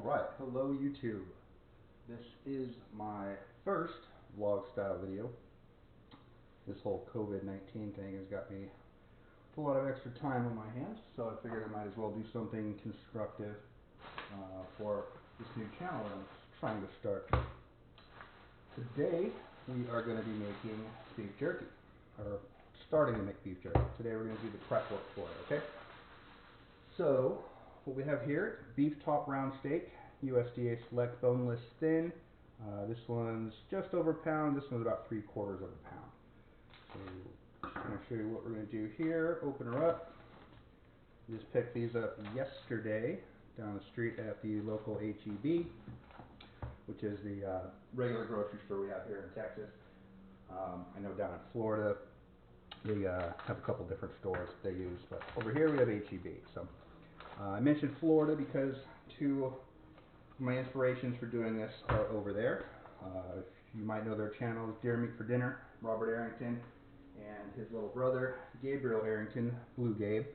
Alright, hello YouTube. This is my first vlog style video. This whole COVID-19 thing has got me a lot of extra time on my hands, so I figured I might as well do something constructive for this new channel that I'm trying to start. Today we are going to be making beef jerky, or starting to make beef jerky. Today we're going to do the prep work for it, okay? So, what we have here, beef top round steak, USDA select boneless thin. This one's just over a pound, this one's about 3/4 of a pound. So, I'm going to show you what we're going to do here. Open her up. Just picked these up yesterday down the street at the local HEB, which is the regular grocery store we have here in Texas. I know down in Florida they have a couple different stores they use, but over here we have HEB. So I mentioned Florida because two of my inspirations for doing this are over there. You might know their channels, Deer Meat for Dinner, Robert Arrington, and his little brother, Gabriel Arrington, Blue Gabe.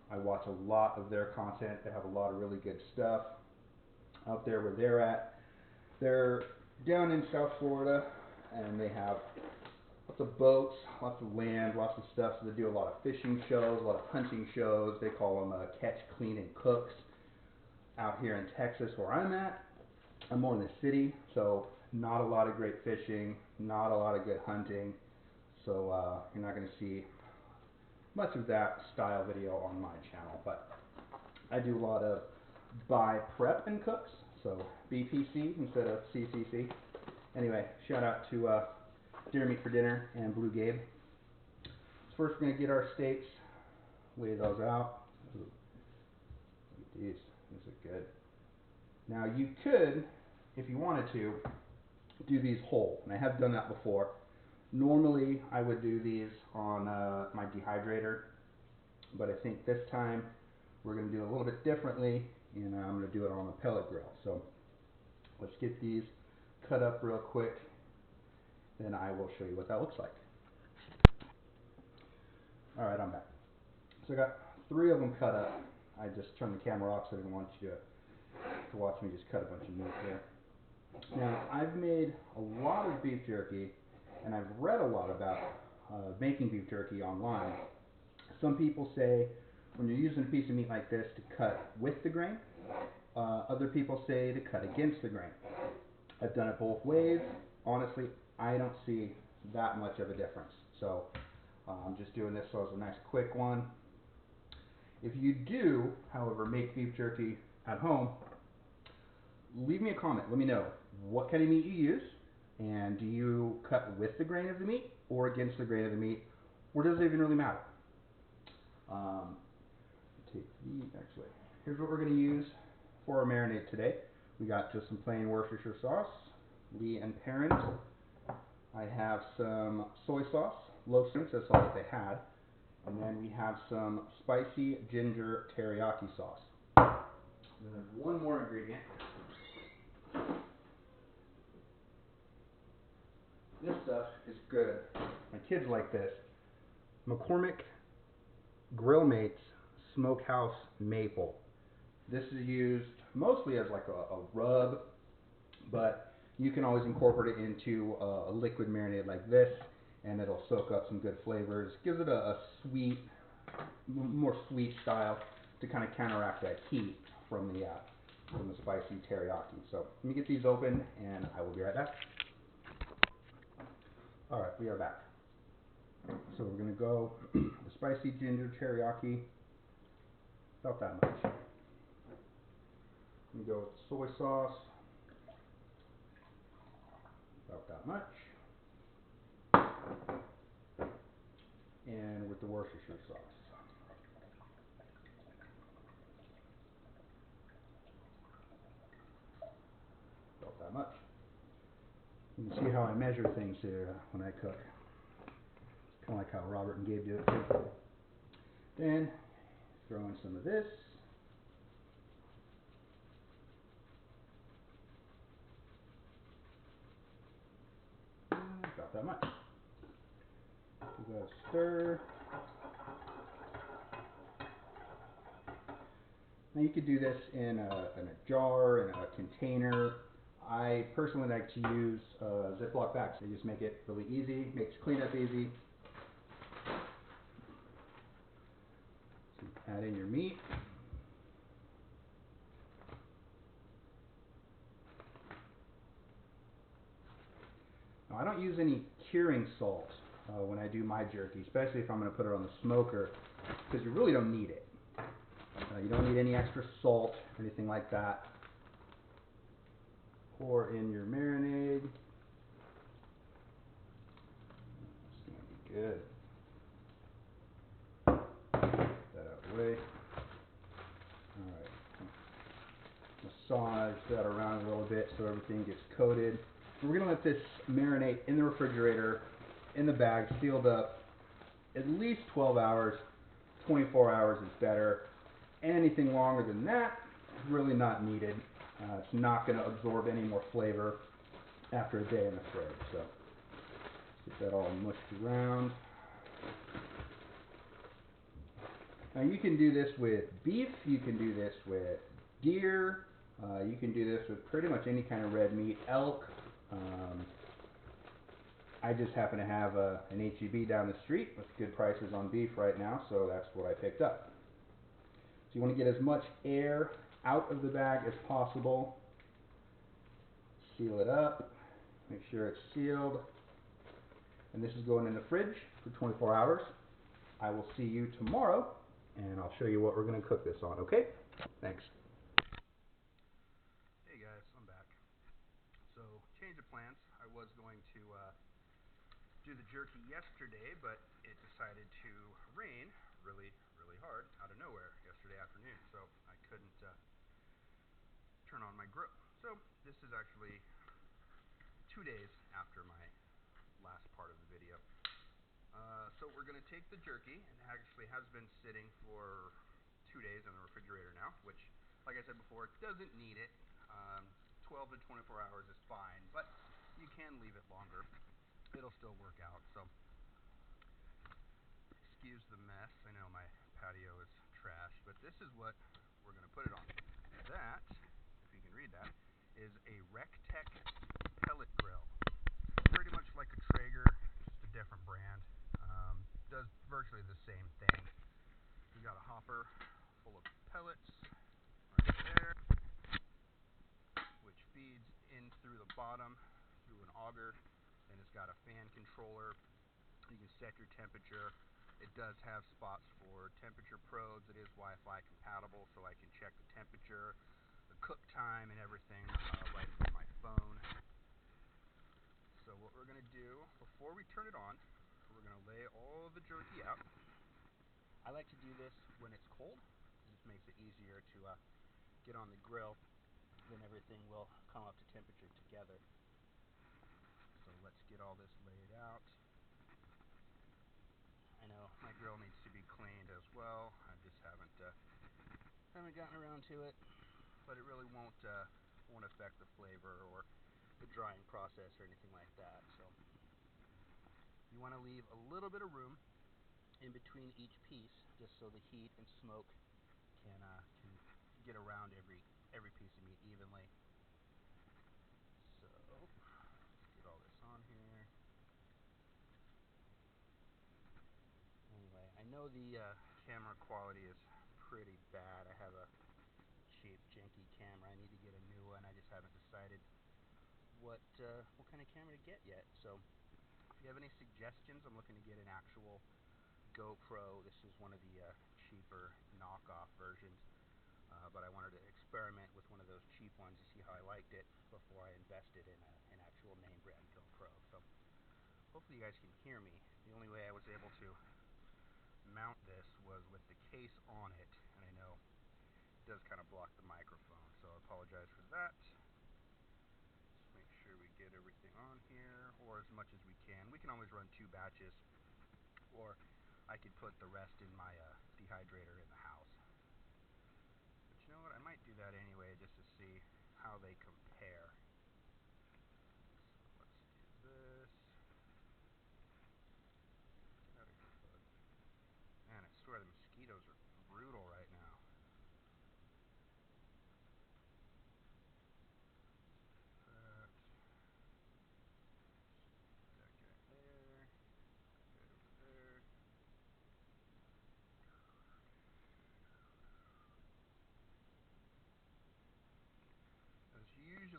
I watch a lot of their content. They have a lot of really good stuff out there where they're at. They're down in South Florida, and they have lots of boats, lots of land, lots of stuff. So they do a lot of fishing shows, a lot of hunting shows. They call them catch, clean, and cooks. Out here in Texas where I'm at, I'm more in the city, so not a lot of great fishing, not a lot of good hunting. So you're not going to see much of that style video on my channel. But I do a lot of buy, prep, and cooks, so BPC instead of CCC. Anyway, shout out to Deer Meat for Dinner and Blue Gabe. So first we're going to get our steaks, lay those out. Ooh, look at these. These are good. Now you could, if you wanted to, do these whole, and I have done that before. Normally I would do these on my dehydrator, but I think this time we're going to do it a little bit differently, and I'm going to do it on a pellet grill. So let's get these cut up real quick, then I will show you what that looks like. Alright, I'm back. So I got 3 of them cut up. I just turned the camera off so I didn't want you to watch me just cut a bunch of meat here. Now, I've made a lot of beef jerky, and I've read a lot about making beef jerky online. Some people say when you're using a piece of meat like this to cut with the grain. Other people say to cut against the grain. I've done it both ways. Honestly, I don't see that much of a difference. So I'm just doing this so it's a nice quick one. If you do, however, make beef jerky at home, leave me a comment. Let me know what kind of meat you use, and do you cut with the grain of the meat or against the grain of the meat, or does it even really matter? Actually, here's what we're going to use for our marinade today. We got just some plain Worcestershire sauce, Lee and Perrins. I have some soy sauce, low strength, that's all that they had. And then we have some spicy ginger teriyaki sauce. And then there's one more ingredient. This stuff is good. My kids like this. McCormick Grill Mates Smokehouse Maple. This is used mostly as like a rub, but you can always incorporate it into a liquid marinade like this, and it'll soak up some good flavors. Gives it a sweet, more sweet style to kind of counteract that heat from the spicy teriyaki. So let me get these open, and I will be right back. All right, we are back. So we're gonna go the spicy ginger teriyaki, about that much. We go with soy sauce, about that much. And with the Worcestershire sauce. About that much. You can see how I measure things here when I cook. It's kind of like how Robert and Gabe do it too. Then throw in some of this. About that much. Give that a stir. Now you could do this in a jar, in a container. I personally like to use Ziploc bags. They just make it really easy, makes cleanup easy. So add in your meat. Now I don't use any curing salt when I do my jerky, especially if I'm going to put it on the smoker, because you really don't need it. You don't need any extra salt or anything like that. Pour in your marinade. It's going to be good. Get that out of the way. Alright. Massage that around a little bit so everything gets coated. And we're going to let this marinate in the refrigerator, in the bag, sealed up, at least 12 hours. 24 hours is better. Anything longer than that is really not needed. It's not going to absorb any more flavor after a day in the fridge. So get that all mushed around. Now you can do this with beef, you can do this with deer, you can do this with pretty much any kind of red meat, elk. I just happen to have an H-E-B down the street with good prices on beef right now, so that's what I picked up. So you want to get as much air out of the bag as possible. Seal it up, make sure it's sealed. And this is going in the fridge for 24 hours. I will see you tomorrow, and I'll show you what we're going to cook this on, okay? Thanks. Hey guys, I'm back. So, change of plans. I was going to do the jerky yesterday, but it decided to rain really hard out of nowhere yesterday afternoon, so I couldn't turn on my grill. So this is actually 2 days after my last part of the video. So we're going to take the jerky, and it actually has been sitting for 2 days in the refrigerator now, which, like I said before, doesn't need it. 12 to 24 hours is fine, but you can leave it longer. It'll still work out. So excuse the mess. I know my patio is trash, but this is what we're going to put it on. That, if you can read that, is a Rectech pellet grill. Pretty much like a Traeger, just a different brand. Does virtually the same thing. We got a hopper full of pellets right there, which feeds in through the bottom through an auger. Then it's got a fan controller. You can set your temperature. It does have spots for temperature probes. It is Wi-Fi compatible, so I can check the temperature, the cook time, and everything right from my phone. So what we're going to do, before we turn it on, we're going to lay all the jerky out. I like to do this when it's cold. It just makes it easier to get on the grill. Then everything will come up to temperature together. So let's get all this laid out. I know my grill needs to be cleaned as well. I just haven't gotten around to it, but it really won't affect the flavor or the drying process or anything like that. So you want to leave a little bit of room in between each piece, just so the heat and smoke can get around every piece of meat evenly. So let's get all this on here. Anyway, I know the camera quality is pretty bad. I have a cheap, janky camera. I need to get a new one. I just haven't decided what kind of camera to get yet. So if you have any suggestions, I'm looking to get an actual GoPro. This is one of the cheaper knockoff versions, but I wanted to experiment with one of those cheap ones to see how I liked it before I invested in an actual name brand GoPro. So hopefully you guys can hear me. The only way I was able to mount this was with the case on it, and I know it does kind of block the microphone, so I apologize for that. Just make sure we get everything on here, or as much as we can. We can always run 2 batches, or I could put the rest in my dehydrator in the house. But you know what, I might do that anyway just to see how they compare. So let's do this. Get out of here, bud. Man, I swear the mosquitoes are brutal right now.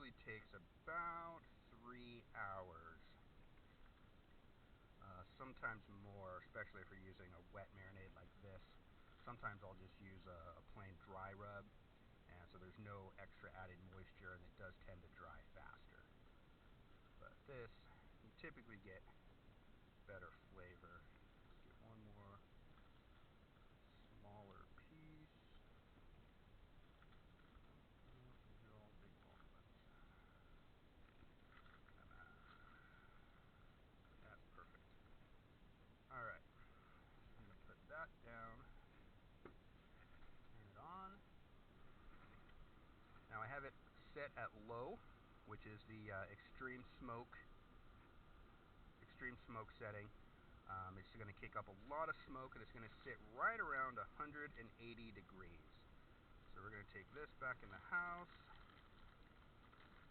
usually takes about 3 hours. Sometimes more, especially if you're using a wet marinade like this. Sometimes I'll just use a plain dry rub, and so there's no extra added moisture, and it does tend to dry faster. But this, you typically get better flavor. Let's get one more smaller piece. These are all big ones. That's perfect. Alright, I'm going to put that down. Turn it on. Now I have it set at low, which is the extreme smoke setting. It's going to kick up a lot of smoke, and it's going to sit right around 180 degrees. So we're going to take this back in the house,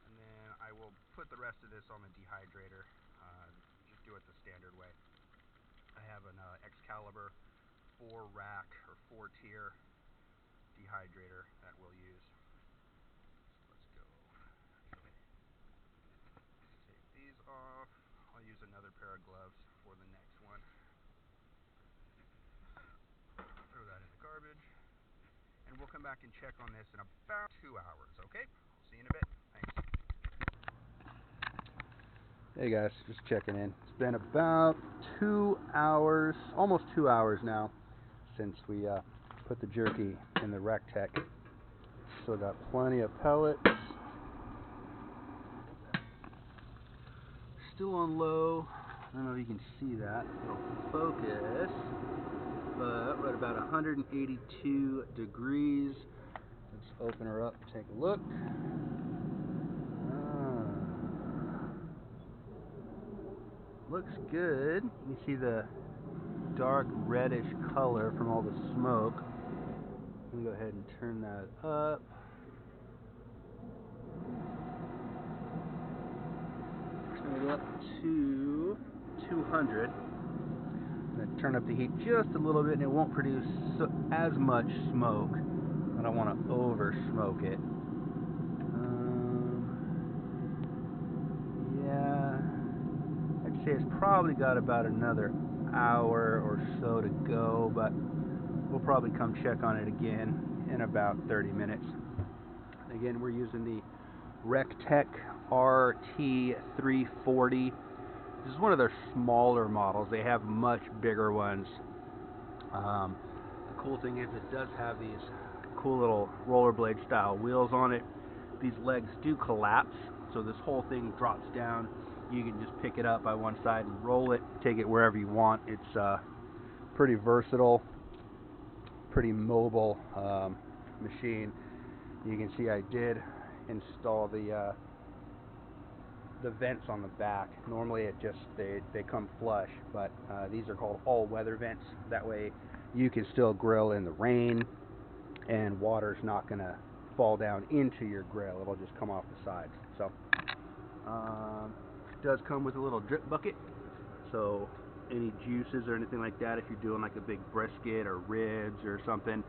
and then I will put the rest of this on the dehydrator. Just do it the standard way. I have an Excalibur 4-rack or 4-tier dehydrator that we'll use. So let's go. Take these off. I'll use another pair of gloves for the next one. Throw that in the garbage. And we'll come back and check on this in about 2 hours, okay? I'll see you in a bit. Thanks. Hey guys, just checking in. It's been about 2 hours, almost 2 hours now, since we put the jerky in the Rectech. Still got plenty of pellets. Still on low. I don't know if you can see that. It'll focus. But we're at about 182 degrees. Let's open her up and take a look. Looks good. You can see the dark reddish color from all the smoke. I'm going to go ahead and turn that up. Turn it up to 200. I'm going to turn up the heat just a little bit, and it won't produce as much smoke. I don't want to over smoke it. Yeah, I'd say it's probably got about another hour or so to go, but we'll probably come check on it again in about 30 minutes. Again, we're using the Rectech RT340. This is one of their smaller models. They have much bigger ones. The cool thing is it does have these cool little rollerblade style wheels on it. These legs do collapse, so this whole thing drops down. You can just pick it up by one side and roll it, take it wherever you want. It's pretty versatile, pretty mobile machine. You can see I did install the vents on the back. Normally it just they come flush, but these are called all-weather vents. That way you can still grill in the rain, and water's not going to fall down into your grill. It'll just come off the sides. So it does come with a little drip bucket, so any juices or anything like that, if you're doing like a big brisket or ribs or something,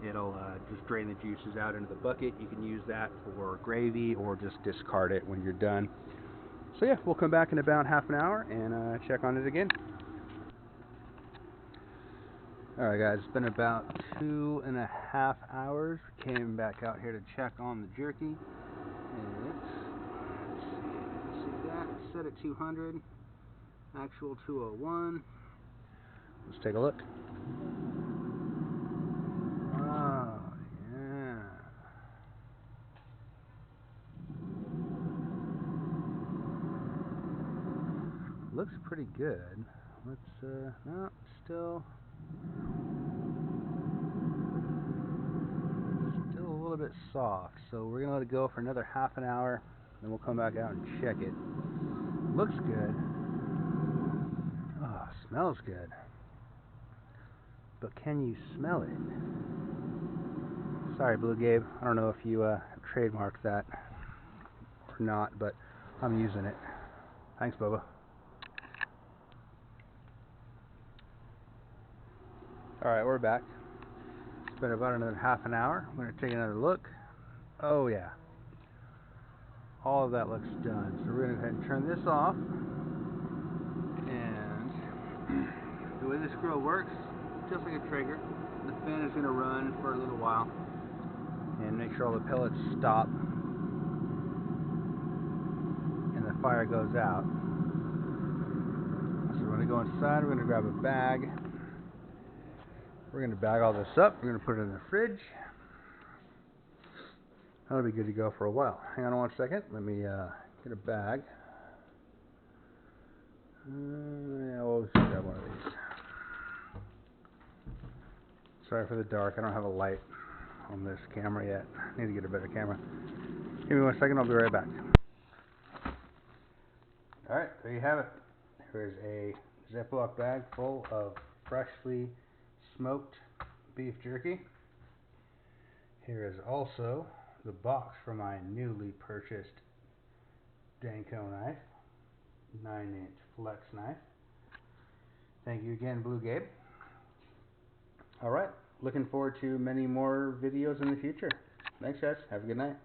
it'll just drain the juices out into the bucket. You can use that for gravy or just discard it when you're done. So yeah, we'll come back in about half an hour and check on it again. Alright guys, it's been about 2.5 hours. We came back out here to check on the jerky. Let's see that, set at 200, actual 201. Let's take a look. Oh, yeah. Looks pretty good. Let's, no, still a little bit soft. So we're going to let it go for another half an hour, then we'll come back out and check it. Looks good. Oh, smells good. But can you smell it? Sorry, Blue Gabe. I don't know if you trademarked that or not, but I'm using it. Thanks, Bubba. Alright, we're back. It's been about another half an hour. I'm going to take another look. Oh, yeah. all of that looks done. So we're going to go ahead and turn this off. And the way this grill works, just like a Traeger, the fan is going to run for a little while and make sure all the pellets stop and the fire goes out. So we're going to go inside, we're going to grab a bag. We're going to bag all this up, we're going to put it in the fridge. That'll be good to go for a while. Hang on one second, let me get a bag. Yeah, we'll just grab one of these. Sorry for the dark, I don't have a light on this camera yet. I need to get a better camera. Give me 1 second, I'll be right back. Alright, there you have it. Here's a Ziploc bag full of freshly smoked beef jerky. Here is also the box for my newly purchased Danko knife, 9-inch flex knife. Thank you again, Blue Gabe. Alright, looking forward to many more videos in the future. Thanks guys, have a good night.